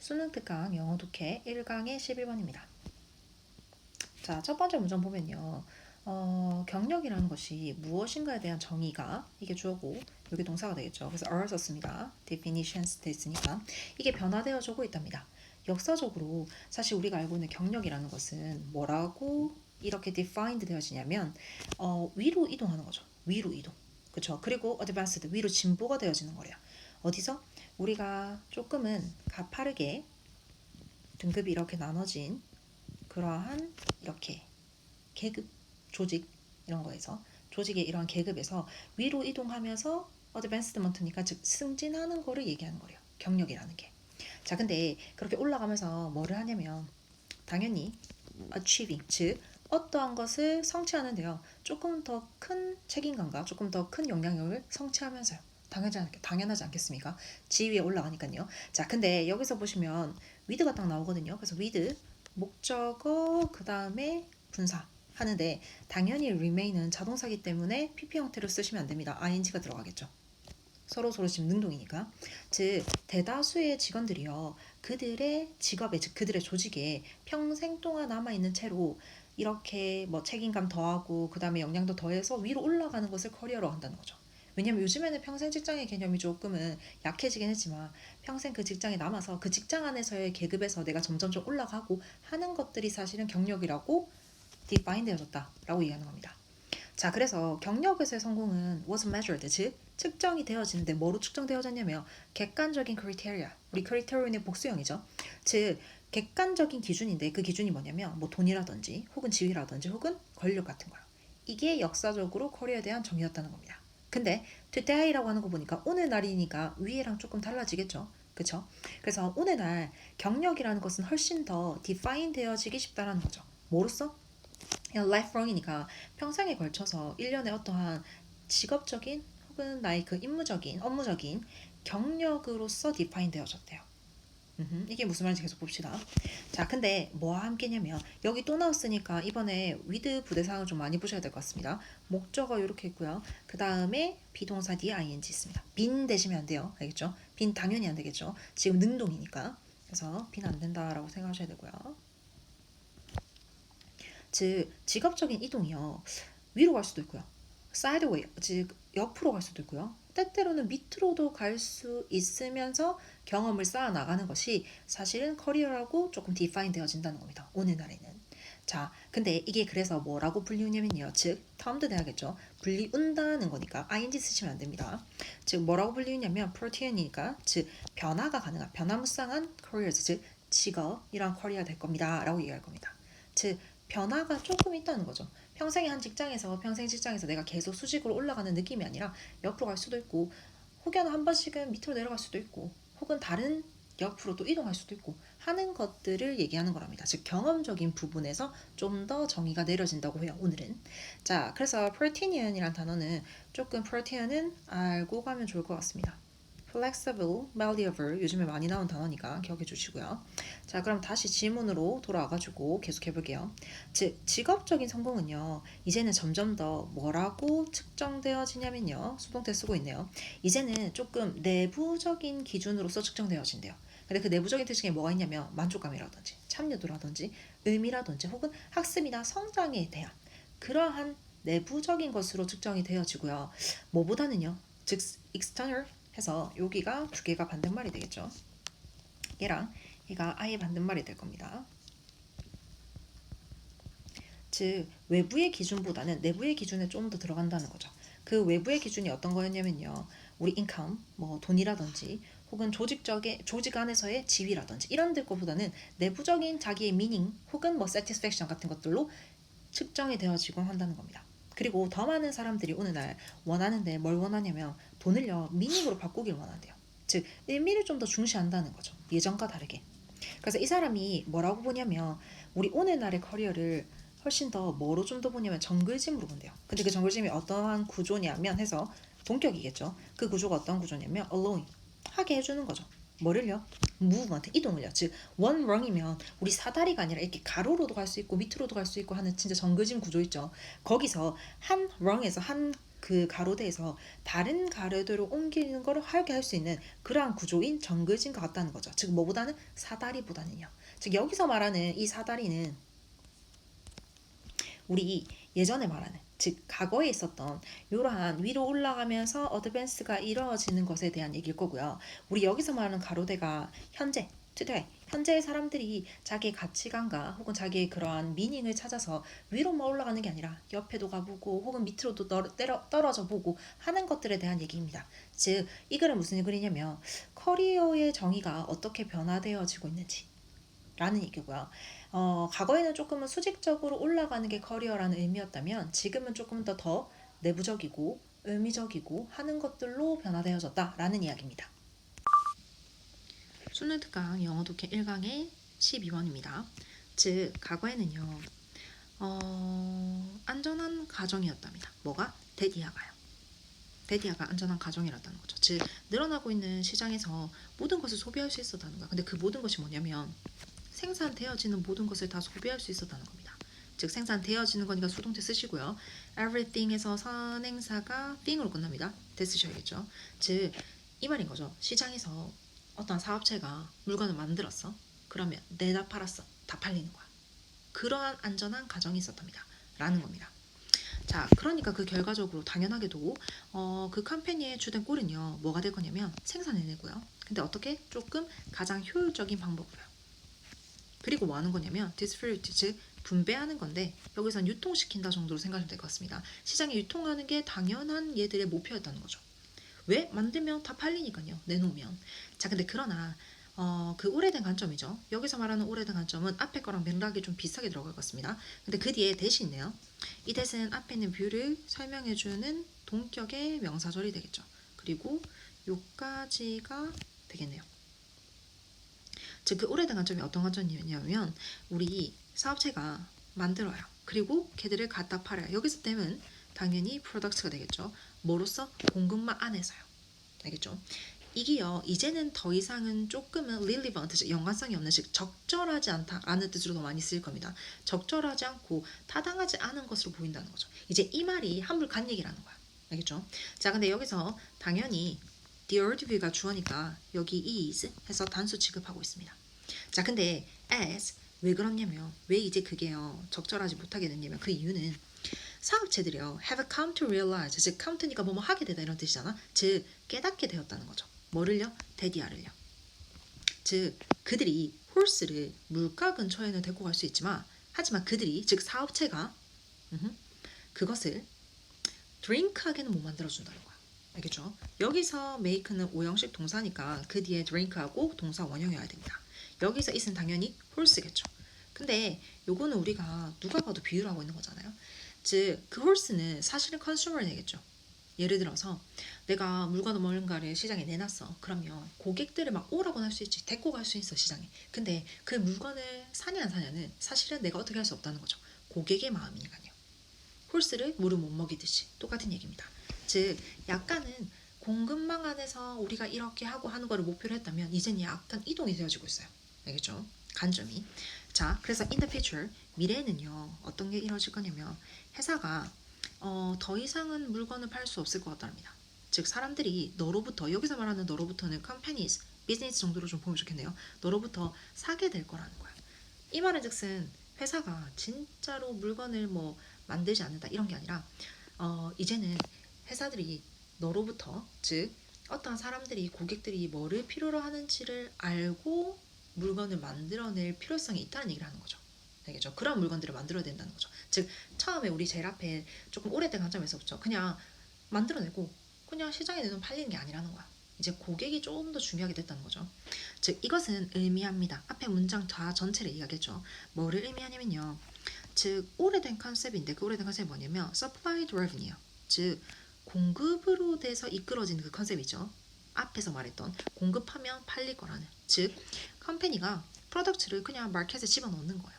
수능 특강 영어 독해 1강의 11번입니다. 자, 첫 번째 문장 보면요. 경력이라는 것이 무엇인가에 대한 정의가 이게 주어고 여기 동사가 되겠죠. 그래서 are 썼습니다. definitions 됐으니까 이게 변화되어지고 있답니다. 역사적으로 사실 우리가 알고 있는 경력이라는 것은 뭐라고 이렇게 defined 되어지냐면 위로 이동하는 거죠. 위로 이동. 그렇죠. 그리고 advanced 위로 진보가 되어지는 거래요. 어디서? 우리가 조금은 가파르게 등급이 이렇게 나눠진 그러한 이렇게 계급, 조직 이런 거에서 조직의 이러한 계급에서 위로 이동하면서 어드밴스드먼트니까 즉 승진하는 거를 얘기하는 거예요. 경력이라는 게. 자, 근데 그렇게 올라가면서 뭐를 하냐면 당연히 achieving 즉 어떠한 것을 성취하는데요. 조금 더 큰 책임감과 조금 더 큰 영향력을 성취하면서요. 당연하지 않겠습니까? 지위에 올라가니까요. 자, 근데 여기서 보시면 with가 딱 나오거든요. 그래서 with 목적어 그 다음에 분사 하는데 당연히 remain은 자동사기 때문에 PP 형태로 쓰시면 안 됩니다. ing가 들어가겠죠. 서로 지금 능동이니까. 즉 대다수의 직원들이요 그들의 직업에 즉 그들의 조직에 평생 동안 남아있는 채로 이렇게 뭐 책임감 더하고 그 다음에 역량도 더해서 위로 올라가는 것을 커리어로 한다는 거죠. 왜냐면 요즘에는 평생 직장의 개념이 조금은 약해지긴 했지만 평생 그 직장에 남아서 그 직장 안에서의 계급에서 내가 점점점 올라가고 하는 것들이 사실은 경력이라고 define 되어졌다라고 얘기하는 겁니다. 자, 그래서 경력에서의 성공은 was measured, 즉 측정이 되어지는데 뭐로 측정되어졌냐면 객관적인 criteria, 우리 criterion의 복수형이죠. 즉 객관적인 기준인데 그 기준이 뭐냐면 뭐 돈이라든지 혹은 지위라든지 혹은 권력 같은 거요. 이게 역사적으로 커리어에 대한 정의였다는 겁니다. 근데 today라고 하는 거 보니까 오늘날이니까 위에랑 조금 달라지겠죠. 그쵸? 그래서 오늘날 경력이라는 것은 훨씬 더 define 되어지기 쉽다라는 거죠. 뭐로써? lifelong이니까 평생에 걸쳐서 1년에 어떠한 직업적인 혹은 나의 그 임무적인 업무적인 경력으로서 디파인 되어졌대요. 이게 무슨 말인지 계속 봅시다. 자, 근데 뭐와 함께냐면 여기 또 나왔으니까 이번에 with 부대사항을 좀 많이 보셔야 될 것 같습니다. 목적어 이렇게 있고요. 그 다음에 비동사 뒤에 ing 있습니다. 빈 대시면 안 돼요. 알겠죠? 빈 당연히 안 되겠죠. 지금 능동이니까. 그래서 빈 안 된다라고 생각하셔야 되고요. 즉 직업적인 이동이요. 위로 갈 수도 있고요. sideways, 즉 옆으로 갈 수도 있고요. 때때로는 밑으로도 갈 수 있으면서 경험을 쌓아 나가는 것이 사실은 커리어라고 조금 디파인 되어진다는 겁니다. 오늘날에는. 자, 근데 이게 그래서 뭐라고 불리우냐면요. 즉, 텀도 돼야겠죠. 불리운다는 거니까 ing 쓰시면 안 됩니다. 즉, 뭐라고 불리우냐면 protean이니까 즉 변화가 가능한 변화무쌍한 careers, 즉 직업이란 커리어가 될 겁니다. 라고 얘기할 겁니다. 즉 변화가 조금 있다는 거죠. 평생의 한 직장에서 평생 직장에서 내가 계속 수직으로 올라가는 느낌이 아니라 옆으로 갈 수도 있고 혹여나 한 번씩은 밑으로 내려갈 수도 있고 혹은 다른 옆으로 또 이동할 수도 있고 하는 것들을 얘기하는 거랍니다. 즉 경험적인 부분에서 좀 더 정의가 내려진다고 해요. 오늘은. 자, 그래서 protean이라는 단어는 조금 protean은 알고 가면 좋을 것 같습니다. flexible, malleable 요즘에 많이 나온 단어니까 기억해 주시고요. 자, 그럼 다시 질문으로 돌아와가지고 계속 해볼게요. 즉, 직업적인 성공은요, 이제는 점점 더 뭐라고 측정되어지냐면요, 수동태 쓰고 있네요. 이제는 조금 내부적인 기준으로서 측정되어진대요. 근데 그 내부적인 특징에 뭐가 있냐면 만족감이라든지 참여도라든지 의미라든지 혹은 학습이나 성장에 대한 그러한 내부적인 것으로 측정이 되어지고요. 뭐보다는요, 즉 external 해서 여기가 두 개가 반대말이 되겠죠. 얘랑 얘가 아예 반대말이 될 겁니다. 즉 외부의 기준보다는 내부의 기준에 좀 더 들어간다는 거죠. 그 외부의 기준이 어떤 거였냐면요. 우리 인컴, 뭐 돈이라든지 혹은 조직 안에서의 지위라든지 이런 것보다는 내부적인 자기의 미닝 혹은 뭐 satisfaction 같은 것들로 측정이 되어지곤 한다는 겁니다. 그리고 더 많은 사람들이 오늘날 원하는데 뭘 원하냐면 돈을요 미닝으로 바꾸길 원한대요. 즉 의미를 좀 더 중시한다는 거죠. 예전과 다르게. 그래서 이 사람이 뭐라고 보냐면 우리 오늘날의 커리어를 훨씬 더 뭐로 좀 더 보냐면 정글짐으로 본대요. 근데 그 정글짐이 어떠한 구조냐면 해서 동격이겠죠. 그 구조가 어떤 구조냐면 allowing 하게 해주는 거죠. 뭐를요? 무브먼트 이동을요. 즉 원런이면 우리 사다리가 아니라 이렇게 가로로도 갈 수 있고 밑으로도 갈 수 있고 하는 진짜 정글짐 구조 있죠. 거기서 한 런에서 한 그 가로대에서 다른 가로대로 옮기는 걸 하게 할 수 있는 그러한 구조인 정글진 것 같다는 거죠. 즉 뭐보다는 사다리보다는요. 즉 여기서 말하는 이 사다리는 우리 예전에 말하는 즉 과거에 있었던 이러한 위로 올라가면서 어드밴스가 이루어지는 것에 대한 얘기일 거고요. 우리 여기서 말하는 가로대가 현재 today 현재의 사람들이 자기의 가치관과 혹은 자기의 그러한 미닝을 찾아서 위로만 올라가는 게 아니라 옆에도 가보고 혹은 밑으로도 떨어져 보고 하는 것들에 대한 얘기입니다. 즉 이 글은 무슨 글이냐면 커리어의 정의가 어떻게 변화되어지고 있는지 라는 얘기고요. 과거에는 조금은 수직적으로 올라가는 게 커리어라는 의미였다면 지금은 조금 더 내부적이고 의미적이고 하는 것들로 변화되어졌다라는 이야기입니다. 수능 특강 영어 독해 1강의 12번입니다. 즉 과거에는요. 안전한 가정이었답니다. 뭐가? 대디아가요. 대디아가 안전한 가정이었다는 거죠. 즉 늘어나고 있는 시장에서 모든 것을 소비할 수 있었다는 거야. 근데 그 모든 것이 뭐냐면 생산되어지는 모든 것을 다 소비할 수 있었다는 겁니다. 즉 생산되어지는 거니까 수동태 쓰시고요. everything에서 선행사가 thing으로 끝납니다. 대 쓰셔야겠죠. 즉 이 말인 거죠. 시장에서 어떤 사업체가 물건을 만들었어. 그러면 내다 팔았어. 다 팔리는 거야. 그러한 안전한 가정이 있었답니다. 라는 겁니다. 자, 그러니까 그 결과적으로 당연하게도 그 컴퍼니의 주된 꼴은요. 뭐가 될 거냐면 생산해내고요. 근데 어떻게? 조금 가장 효율적인 방법으로요. 그리고 뭐 하는 거냐면 distribute, 즉 분배하는 건데 여기선 유통시킨다 정도로 생각하면 될 것 같습니다. 시장에 유통하는 게 당연한 얘들의 목표였다는 거죠. 왜? 만들면 다 팔리니까요. 내놓으면. 자, 근데 그러나 그 오래된 관점이죠. 여기서 말하는 오래된 관점은 앞에 거랑 맥락이 좀 비슷하게 들어갈 것 같습니다. 근데 그 뒤에 대시 있네요. 이 대시는 앞에 있는 뷰를 설명해주는 동격의 명사절이 되겠죠. 그리고 요까지가 되겠네요. 즉 그 오래된 관점이 어떤 관점이냐면 우리 사업체가 만들어요. 그리고 걔들을 갖다 팔아요. 여기서 땜은 당연히 프로덕트가 되겠죠. 뭐로써? 공급망 안에서요. 알겠죠? 이게요. 이제는 더 이상은 조금은 relevant, 즉 연관성이 없는, 즉 적절하지 않다라는 뜻으로 더 많이 쓰일 겁니다. 적절하지 않고 타당하지 않은 것으로 보인다는 거죠. 이제 이 말이 한물 간 얘기라는 거야. 알겠죠? 자, 근데 여기서 당연히 the old view가 주어니까 여기 is 해서 단수 취급하고 있습니다. 자, 근데 as 왜 그렇냐면 왜 이제 그게요 적절하지 못하게 됐냐면 그 이유는 사업체들이요 have come to realize, 즉 come to니까 뭐뭐 하게 되다 이런 뜻이잖아. 즉 깨닫게 되었다는 거죠. 뭐를요? 데디아를요. 즉 그들이 홀스를 물가 근처에는 데리고 갈 수 있지만 하지만 그들이 즉 사업체가 그것을 드링크하게는 못 만들어준다는 거야. 알겠죠? 여기서 make는 오형식 동사니까 그 뒤에 drink하고 동사 원형이어야 됩니다. 여기서 it은 당연히 홀스겠죠. 근데 요거는 우리가 누가 봐도 비유를 하고 있는 거잖아요. 즉 그 홀스는 사실은 컨슈머를 내겠죠. 예를 들어서 내가 물건을 뭔가를 시장에 내놨어. 그러면 고객들을 막 오라고 할 수 있지. 데리고 갈 수 있어 시장에. 근데 그 물건을 사냐 안 사냐는 사실은 내가 어떻게 할 수 없다는 거죠. 고객의 마음이니까요. 홀스를 물을 못 먹이듯이 똑같은 얘기입니다. 즉 약간은 공급망 안에서 우리가 이렇게 하고 하는 거를 목표로 했다면 이제는 약간 이동이 되어지고 있어요. 알겠죠? 관점이. 자, 그래서 in the future 미래에는요 어떤 게 이루어질 거냐면 회사가 더 이상은 물건을 팔 수 없을 것 같답니다. 즉 사람들이 너로부터 여기서 말하는 너로부터는 companies, 비즈니스 정도로 좀 보면 좋겠네요. 너로부터 사게 될 거라는 거야. 이 말은 즉슨 회사가 진짜로 물건을 뭐 만들지 않는다 이런 게 아니라 이제는 회사들이 너로부터 즉 어떠한 사람들이 고객들이 뭐를 필요로 하는지를 알고 물건을 만들어낼 필요성이 있다는 얘기를 하는 거죠. 알겠죠? 그런 물건들을 만들어야 된다는 거죠. 즉 처음에 우리 제일 앞에 조금 오래된 관점에서부터 그냥 만들어내고 그냥 시장에 내놓으면 팔리는 게 아니라는 거야. 이제 고객이 조금 더 중요하게 됐다는 거죠. 즉 이것은 의미합니다. 앞에 문장 다 전체를 이야기했죠. 뭐를 의미하냐면요. 즉 오래된 컨셉인데 그 오래된 컨셉이 뭐냐면 supplied revenue, 즉 공급으로 돼서 이끌어지는 그 컨셉이죠. 앞에서 말했던 공급하면 팔릴 거라는, 즉 컴퍼니가 프로덕트를 그냥 마켓에 집어넣는 거예요.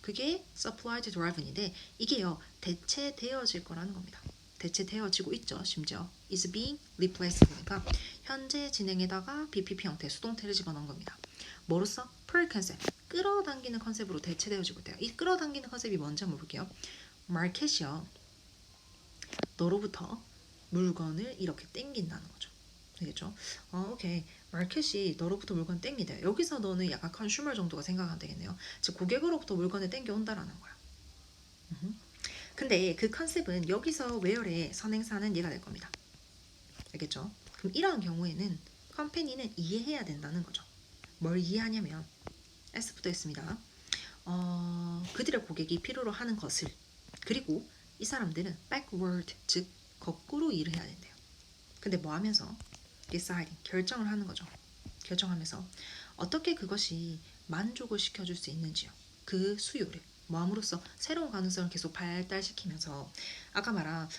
그게 supplied revenue인데 이게요 대체되어질 거라는 겁니다. 대체되어지고 있죠. 심지어 is being replaced 그러니까 현재 진행에다가 BPP 형태 수동태를 집어넣은 겁니다. 뭐로써? per concept 끌어당기는 컨셉으로 대체되어지고 있대요. 이 끌어당기는 컨셉이 뭔지 한번 볼게요. 마켓이요 너로부터 물건을 이렇게 땡긴다는 거죠. 되겠죠? 오케이. 마켓이 너로부터 물건 땡기대. 여기서 너는 약간 컨슈머 정도가 생각하면 되겠네요. 즉 고객으로부터 물건을 땡겨온다라는 거야. 근데 그 컨셉은 여기서 웨어의 선행사는 얘가 될 겁니다. 알겠죠? 그럼 이러한 경우에는 컴퍼니는 이해해야 된다는 거죠. 뭘 이해하냐면 S부터 했습니다. 그들의 고객이 필요로 하는 것을, 그리고 이 사람들은 backward, 즉 거꾸로 일을 해야 된대요. 근데 뭐 하면서? deciding, 결정을 하는 거죠. 결정하면서 어떻게 그것이 만족을 시켜줄 수 있는지요. 그 수요를 뭐함으로써 새로운 가능성을 계속 발달시키면서 아까 말한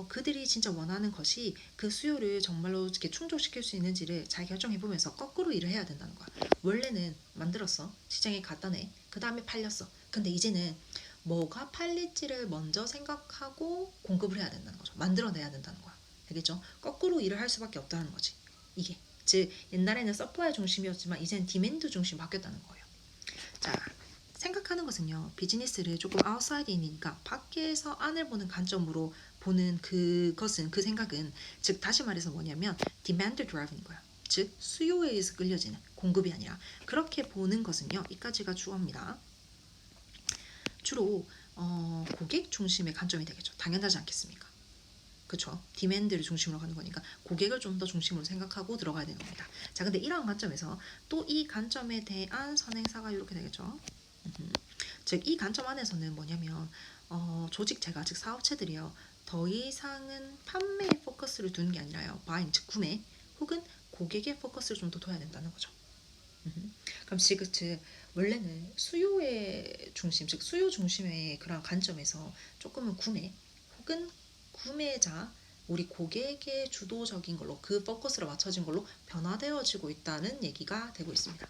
그들이 진짜 원하는 것이 그 수요를 정말로 이렇게 충족시킬 수 있는지를 잘 결정해보면서 거꾸로 일을 해야 된다는 거야. 원래는 만들었어, 시장에 갖다 내, 그 다음에 팔렸어. 근데 이제는 뭐가 팔릴지를 먼저 생각하고 공급을 해야 된다는 거죠. 만들어내야 된다는 거야. 알겠죠? 거꾸로 일을 할 수밖에 없다는 거지. 이게 즉 옛날에는 서플라이 중심이었지만 이젠 디맨드 중심 바뀌었다는 거예요. 자, 생각하는 것은요, 비즈니스를 조금 아웃사이드이니까 밖에서 안을 보는 관점으로 보는 그것은, 그 생각은, 즉 다시 말해서 뭐냐면 디맨드 드라이브인 거야. 즉 수요에 의해서 끌려지는, 공급이 아니라. 그렇게 보는 것은요, 이까지가 주어입니다. 주로 고객 중심의 관점이 되겠죠. 당연하지 않겠습니까? 그쵸? 디맨드를 중심으로 가는 거니까 고객을 좀 더 중심으로 생각하고 들어가야 되는 겁니다. 자, 근데 이러한 관점에서 또 이 관점에 대한 선행사가 이렇게 되겠죠. 즉 이 관점 안에서는 뭐냐면 조직 제가, 즉 사업체들이요, 더 이상은 판매에 포커스를 두는 게 아니라요, 바잉, 즉 구매, 혹은 고객의 포커스를 좀 더 둬야 된다는 거죠. 그럼 즉 원래는 수요의 중심, 즉 수요 중심의 그런 관점에서 조금은 구매, 혹은 구매자, 우리 고객의 주도적인 걸로, 그 포커스로 맞춰진 걸로 변화되어지고 있다는 얘기가 되고 있습니다.